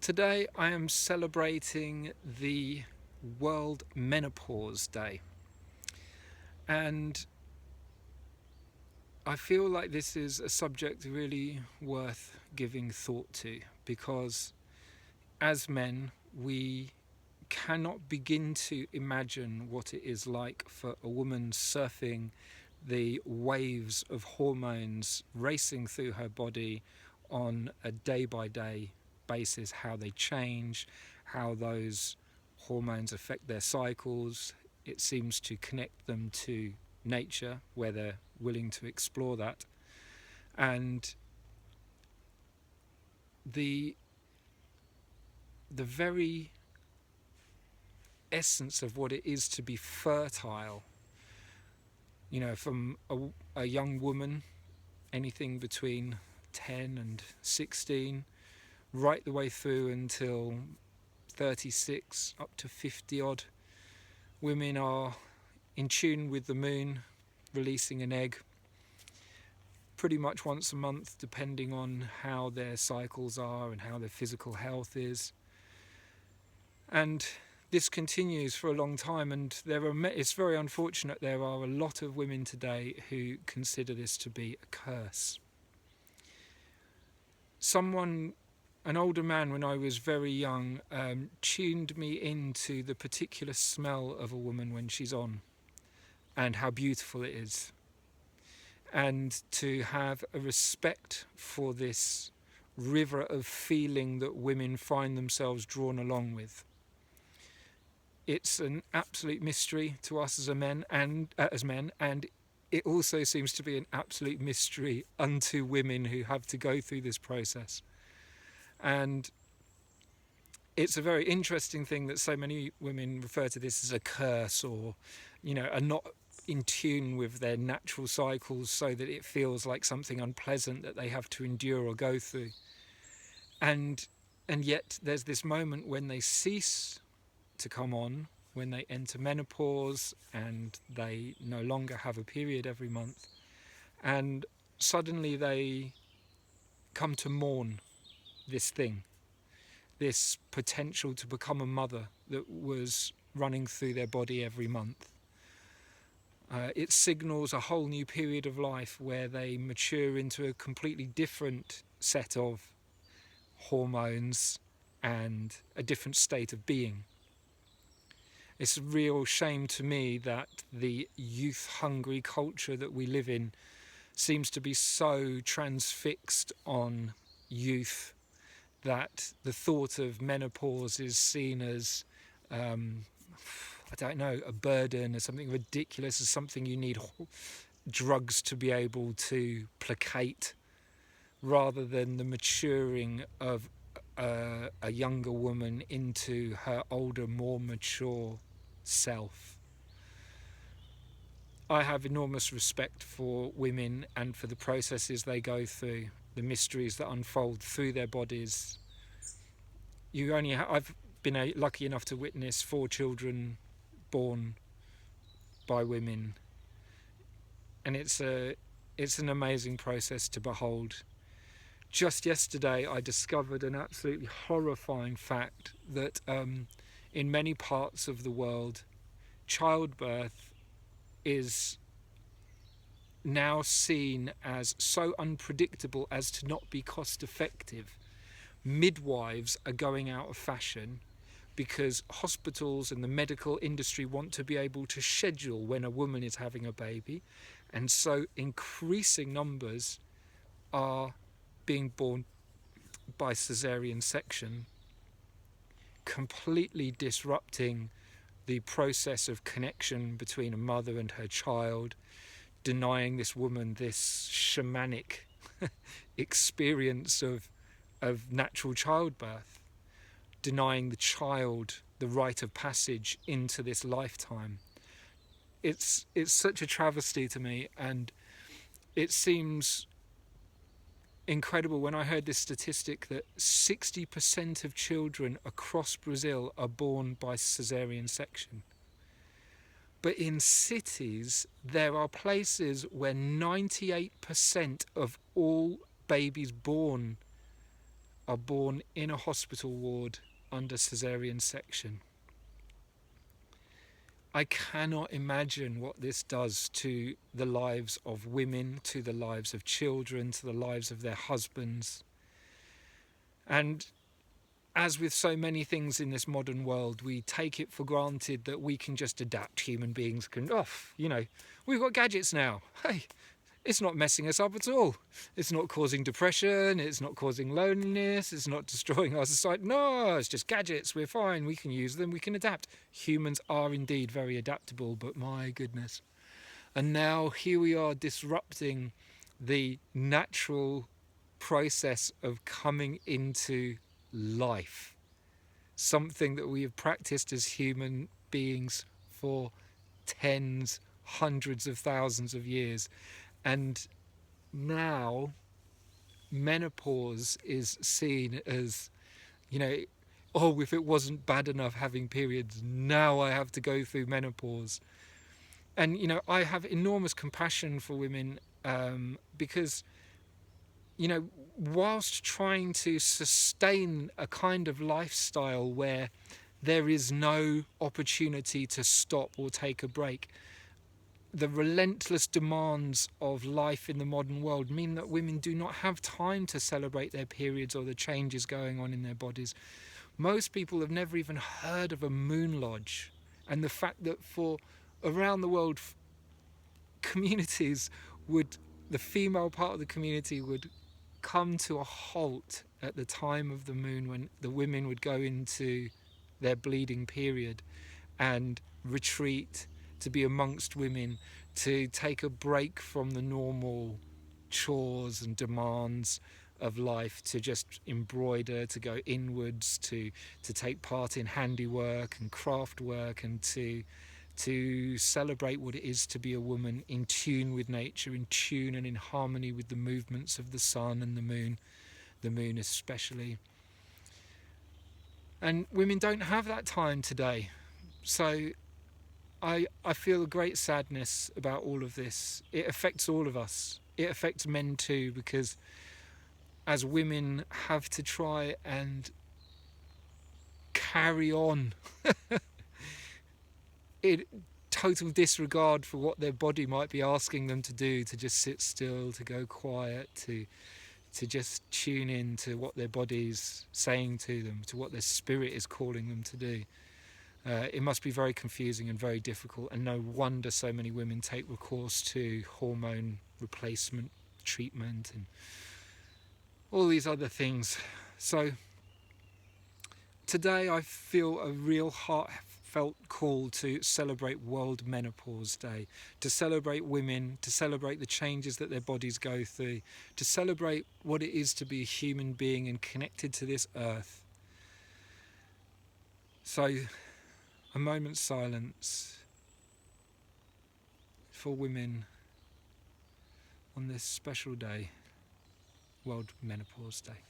Today I am celebrating the World Menopause Day, and I feel like this is a subject really worth giving thought to, because as men we cannot begin to imagine what it is like for a woman surfing the waves of hormones racing through her body on a day by day basis, how they change, how those hormones affect their cycles. It seems to connect them to nature, where they're willing to explore that. And the very essence of what it is to be fertile, from a young woman, anything between 10 and 16, right the way through until 36, up to 50 odd. Women are in tune with the moon, releasing an egg pretty much once a month, depending on how their cycles are and how their physical health is. And this continues for a long time, and it's very unfortunate there are a lot of women today who consider this to be a curse. An older man when I was very young, tuned me into the particular smell of a woman when she's on, and how beautiful it is. And to have a respect for this river of feeling that women find themselves drawn along with. It's an absolute mystery to us as men, and it also seems to be an absolute mystery unto women who have to go through this process. And it's a very interesting thing that so many women refer to this as a curse, or are not in tune with their natural cycles, so that it feels like something unpleasant that they have to endure or go through. And yet there's this moment when they cease to come on, when they enter menopause and they no longer have a period every month, and suddenly they come to mourn this potential to become a mother that was running through their body every month. It signals a whole new period of life where they mature into a completely different set of hormones and a different state of being. It's a real shame to me that the youth-hungry culture that we live in seems to be so transfixed on youth that the thought of menopause is seen as, a burden, as something ridiculous, as something you need drugs to be able to placate, rather than the maturing of a younger woman into her older, more mature self. I have enormous respect for women and for the processes they go through, the mysteries that unfold through their bodies. I've been lucky enough to witness 4 children born by women, and it's an amazing process to behold. Just yesterday I discovered an absolutely horrifying fact that in many parts of the world, childbirth is now seen as so unpredictable as to not be cost effective. Midwives are going out of fashion because hospitals and the medical industry want to be able to schedule when a woman is having a baby, and so increasing numbers are being born by caesarean section, completely disrupting the process of connection between a mother and her child, denying this woman this shamanic experience of natural childbirth, denying the child the rite of passage into this lifetime. It's such a travesty to me, and it seems incredible when I heard this statistic that 60% of children across Brazil are born by caesarean section. But in cities, there are places where 98% of all babies born are born in a hospital ward under caesarean section. I cannot imagine what this does to the lives of women, to the lives of children, to the lives of their husbands. And as with so many things in this modern world, we take it for granted that we can just adapt. Human beings can, we've got gadgets now. Hey, it's not messing us up at all. It's not causing depression, it's not causing loneliness, it's not destroying our society. No, it's just gadgets, we're fine, we can use them, we can adapt. Humans are indeed very adaptable, but my goodness. And now here we are disrupting the natural process of coming into life. Something that we have practiced as human beings for tens, hundreds of thousands of years. And now menopause is seen as, if it wasn't bad enough having periods, now I have to go through menopause. And, I have enormous compassion for women because, whilst trying to sustain a kind of lifestyle where there is no opportunity to stop or take a break, the relentless demands of life in the modern world mean that women do not have time to celebrate their periods or the changes going on in their bodies. Most people have never even heard of a moon lodge, and the fact that for around the world, the female part of the community would come to a halt at the time of the moon when the women would go into their bleeding period and retreat to be amongst women, to take a break from the normal chores and demands of life, to just embroider, to go inwards, to take part in handiwork and craft work, and to celebrate what it is to be a woman in tune with nature, in tune and in harmony with the movements of the sun and the moon especially. And women don't have that time today. So I feel a great sadness about all of this. It affects all of us. It affects men too, because as women have to try and carry on in total disregard for what their body might be asking them to do, to just sit still, to go quiet, to just tune in to what their body's saying to them, to what their spirit is calling them to do. It must be very confusing and very difficult, and no wonder so many women take recourse to hormone replacement treatment and all these other things. So today I feel a real heartfelt call to celebrate World Menopause Day, to celebrate women, to celebrate the changes that their bodies go through, to celebrate what it is to be a human being and connected to this earth. So a moment's silence for women on this special day, World Menopause Day.